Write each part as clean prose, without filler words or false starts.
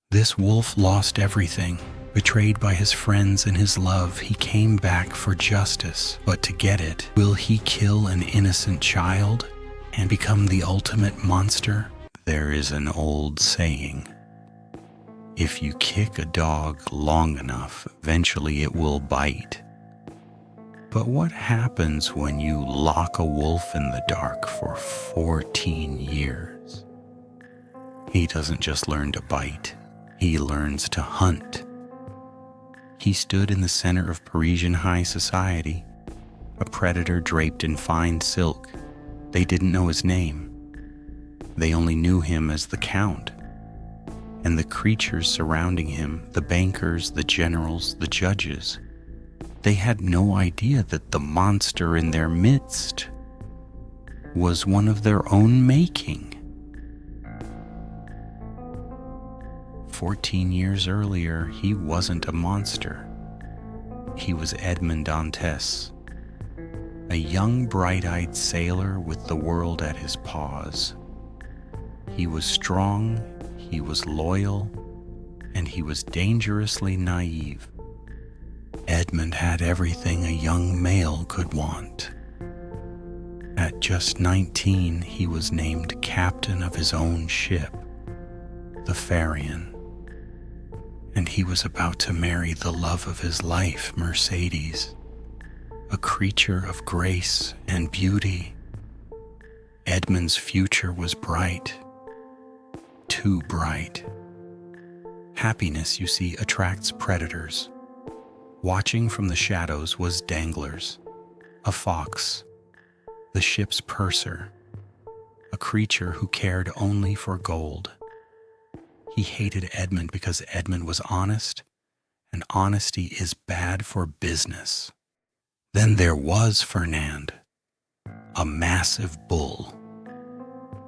This wolf lost everything. Betrayed by his friends and his love, he came back for justice. But to get it, will he kill an innocent child and become the ultimate monster? There is an old saying, if you kick a dog long enough, eventually it will bite. But what happens when you lock a wolf in the dark for 14 years? He doesn't just learn to bite, he learns to hunt. He stood in the center of Parisian high society, a predator draped in fine silk. They didn't know his name. They only knew him as the Count. And the creatures surrounding him, the bankers, the generals, the judges, they had no idea that the monster in their midst was one of their own making. 14 years earlier, he wasn't a monster. He was Edmond Dantès, a young, bright-eyed sailor with the world at his paws. He was strong, he was loyal, and he was dangerously naive. Edmond had everything a young male could want. At just 19, he was named captain of his own ship, the Fernand. And he was about to marry the love of his life, Mercedes, a creature of grace and beauty. Edmond's future was bright, too bright. Happiness, you see, attracts predators. Watching from the shadows was Danglars, a fox, the ship's purser, a creature who cared only for gold. He hated Edmond because Edmond was honest, and honesty is bad for business. Then there was Fernand, a massive bull.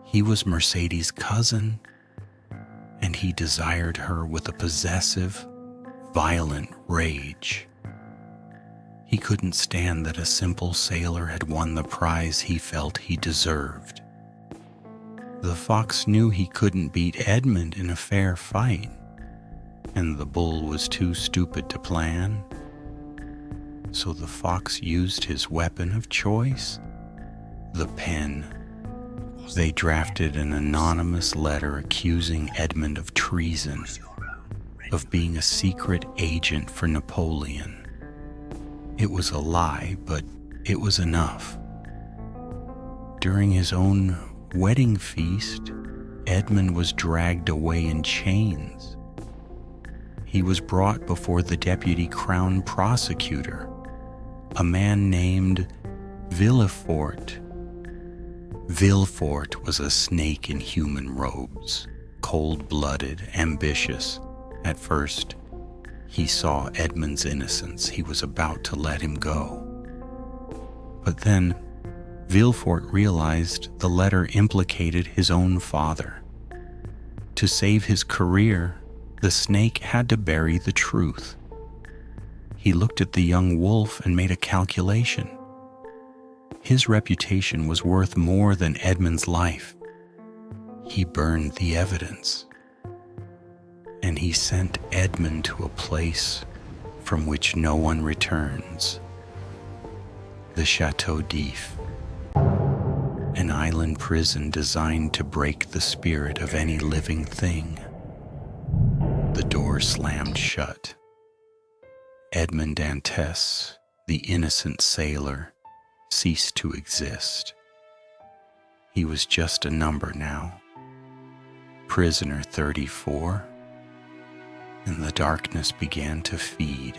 He was Mercedes' cousin, and he desired her with a possessive, violent rage. He couldn't stand that a simple sailor had won the prize he felt he deserved. The fox knew he couldn't beat Edmond in a fair fight, and the bull was too stupid to plan. So the fox used his weapon of choice, the pen. They drafted an anonymous letter accusing Edmond of treason, of being a secret agent for Napoleon. It was a lie, but it was enough. During his own wedding feast, Edmond was dragged away in chains. He was brought before the deputy crown prosecutor, a man named Villefort. Villefort was a snake in human robes, cold-blooded, ambitious. At first, he saw Edmond's innocence. He was about to let him go. But then, Villefort realized the letter implicated his own father. To save his career, the snake had to bury the truth. He looked at the young wolf and made a calculation. His reputation was worth more than Edmond's life. He burned the evidence. And he sent Edmond to a place from which no one returns. The Château d'If, an island prison designed to break the spirit of any living thing. The door slammed shut. Edmond Dantès, the innocent sailor, ceased to exist. He was just a number now. Prisoner 34. And the darkness began to feed.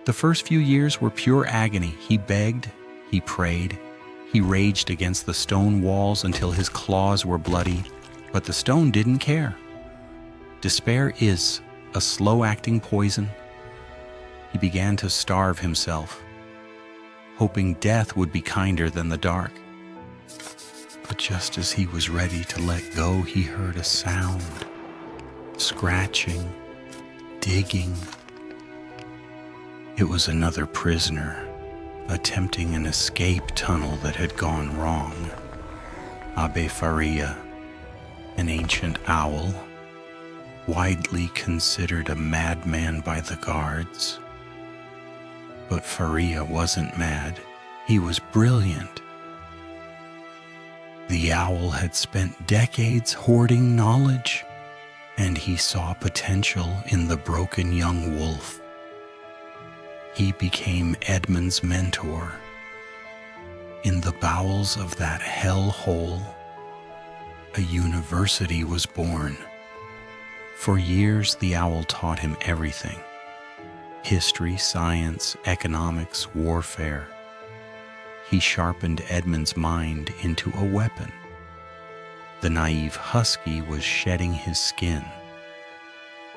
The first few years were pure agony. He begged, he prayed, he raged against the stone walls until his claws were bloody, but the stone didn't care. Despair is a slow-acting poison. He began to starve himself, hoping death would be kinder than the dark. But just as he was ready to let go, he heard a sound. Scratching, digging. It was another prisoner, attempting an escape tunnel that had gone wrong. Abbé Faria, an ancient owl, widely considered a madman by the guards. But Faria wasn't mad. He was brilliant. The owl had spent decades hoarding knowledge, and he saw potential in the broken young wolf. He became Edmond's mentor. In the bowels of that hellhole, a university was born. For years, the owl taught him everything: history, science, economics, warfare. He sharpened Edmond's mind into a weapon. The naive husky was shedding his skin.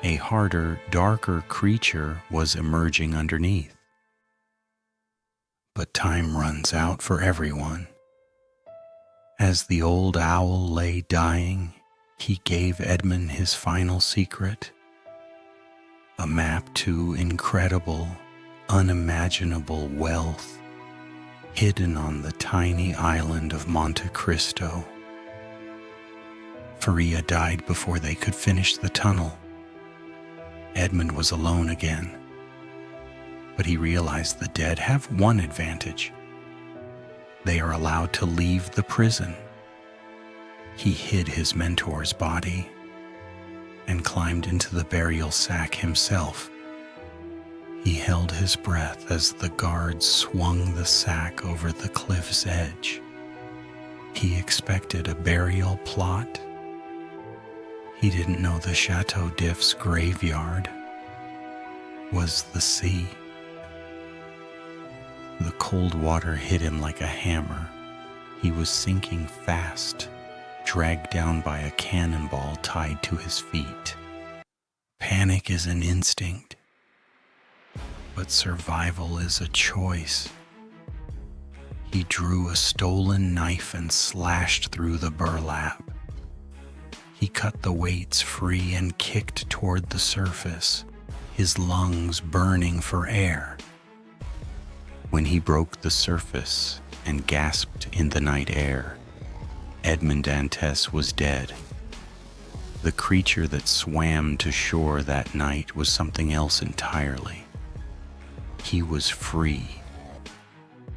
A harder, darker creature was emerging underneath. But time runs out for everyone. As the old owl lay dying, he gave Edmond his final secret: a map to incredible, unimaginable wealth hidden on the tiny island of Monte Cristo. Faria died before they could finish the tunnel. Edmond was alone again, but he realized the dead have one advantage: they are allowed to leave the prison. He hid his mentor's body and climbed into the burial sack himself. He held his breath as the guards swung the sack over the cliff's edge. He expected a burial plot. He didn't know the Chateau d'If's graveyard was the sea. The cold water hit him like a hammer. He was sinking fast, dragged down by a cannonball tied to his feet. Panic is an instinct, but survival is a choice. He drew a stolen knife and slashed through the burlap. He cut the weights free and kicked toward the surface, his lungs burning for air. When he broke the surface and gasped in the night air, Edmond Dantès was dead. The creature that swam to shore that night was something else entirely. He was free.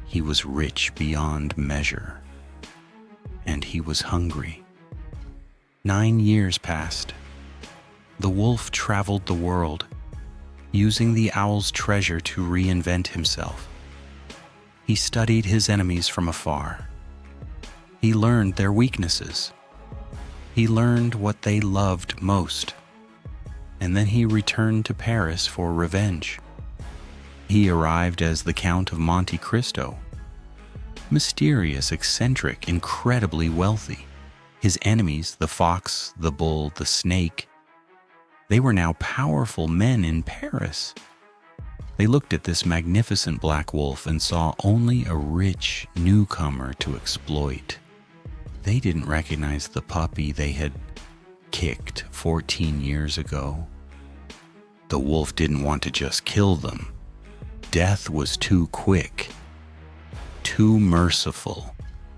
He was rich beyond measure. And he was hungry. 9 years passed. The wolf traveled the world, using the owl's treasure to reinvent himself. He studied his enemies from afar. He learned their weaknesses. He learned what they loved most. And then he returned to Paris for revenge. He arrived as the Count of Monte Cristo. Mysterious, eccentric, incredibly wealthy. His enemies, the fox, the bull, the snake, they were now powerful men in Paris. They looked at this magnificent black wolf and saw only a rich newcomer to exploit. They didn't recognize the puppy they had kicked 14 years ago. The wolf didn't want to just kill them. Death was too quick, too merciful.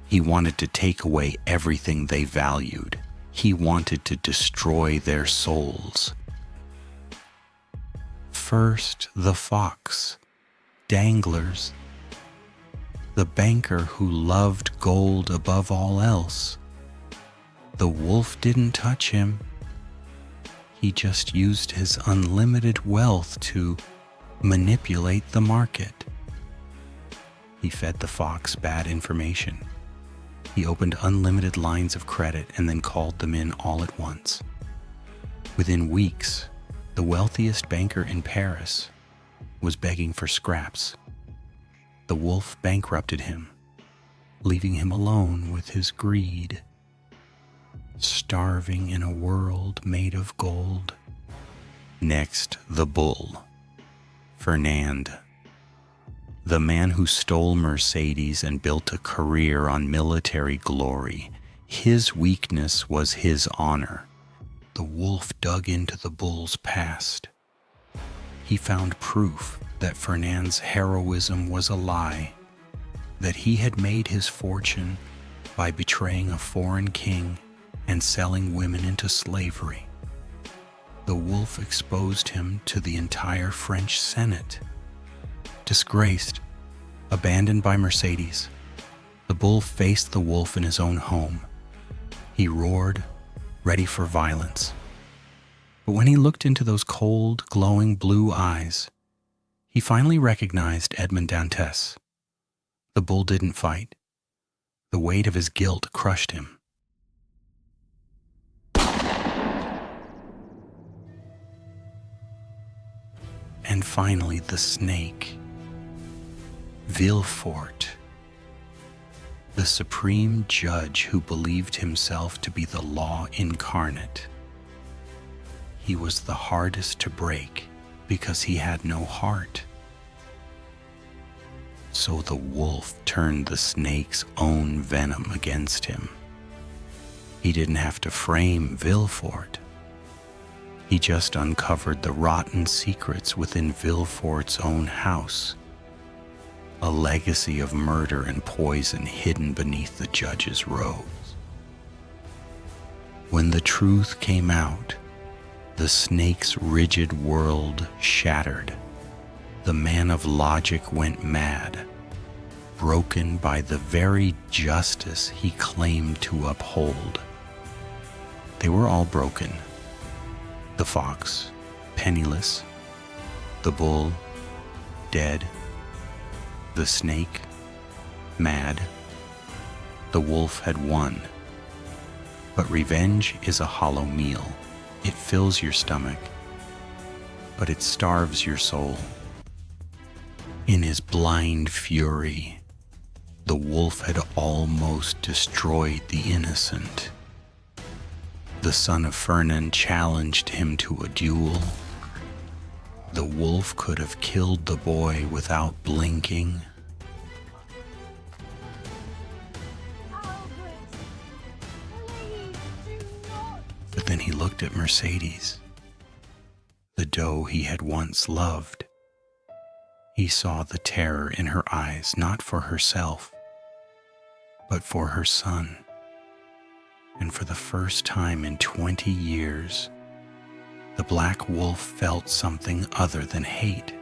He wanted to take away everything they valued. He wanted to destroy their souls. First, the fox, Danglars, the banker who loved gold above all else. The wolf didn't touch him. He just used his unlimited wealth to manipulate the market. He fed the fox bad information. He opened unlimited lines of credit and then called them in all at once. Within weeks, the wealthiest banker in Paris was begging for scraps. The wolf bankrupted him, leaving him alone with his greed, starving in a world made of gold. Next, the bull, Fernand, the man who stole Mercedes and built a career on military glory. His weakness was his honor. The wolf dug into the bull's past. He found proof that Fernand's heroism was a lie, that he had made his fortune by betraying a foreign king and selling women into slavery. The the wolf exposed him to the entire French Senate. Disgraced, abandoned by Mercedes, the bull faced the wolf in his own home. He roared, ready for violence. But when he looked into those cold, glowing blue eyes, he finally recognized Edmond Dantès. The bull didn't fight. The weight of his guilt crushed him. And finally, the snake, Villefort, the supreme judge who believed himself to be the law incarnate. He was the hardest to break because he had no heart. So the wolf turned the snake's own venom against him. He didn't have to frame Villefort. He just uncovered the rotten secrets within Villefort's own house, a legacy of murder and poison hidden beneath the judge's robes. When the truth came out, the snake's rigid world shattered. The man of logic went mad, broken by the very justice he claimed to uphold. They were all broken. The fox, penniless. The bull, dead. The snake, mad. The wolf had won. But revenge is a hollow meal. It fills your stomach, but it starves your soul. In his blind fury, the wolf had almost destroyed the innocent. The son of Fernand challenged him to a duel. The wolf could have killed the boy without blinking. But then he looked at Mercedes, the doe he had once loved. He saw the terror in her eyes, not for herself, but for her son. And for the first time in 20 years, the black wolf felt something other than hate.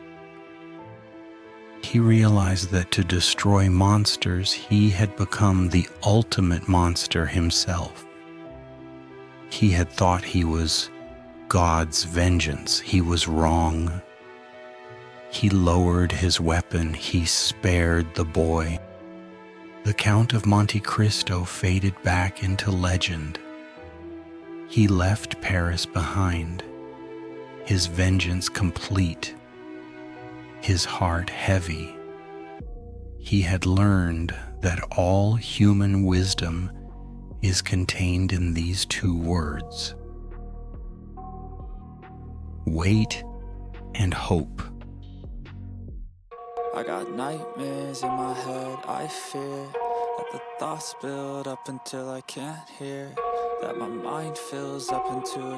He realized that to destroy monsters, he had become the ultimate monster himself. He had thought he was God's vengeance. He was wrong. He lowered his weapon. He spared the boy. The Count of Monte Cristo faded back into legend. He left Paris behind, his vengeance complete, his heart heavy. He had learned that all human wisdom is contained in these two words: wait and hope. I got nightmares in my head, I fear that the thoughts build up until I can't hear, that my mind fills up into a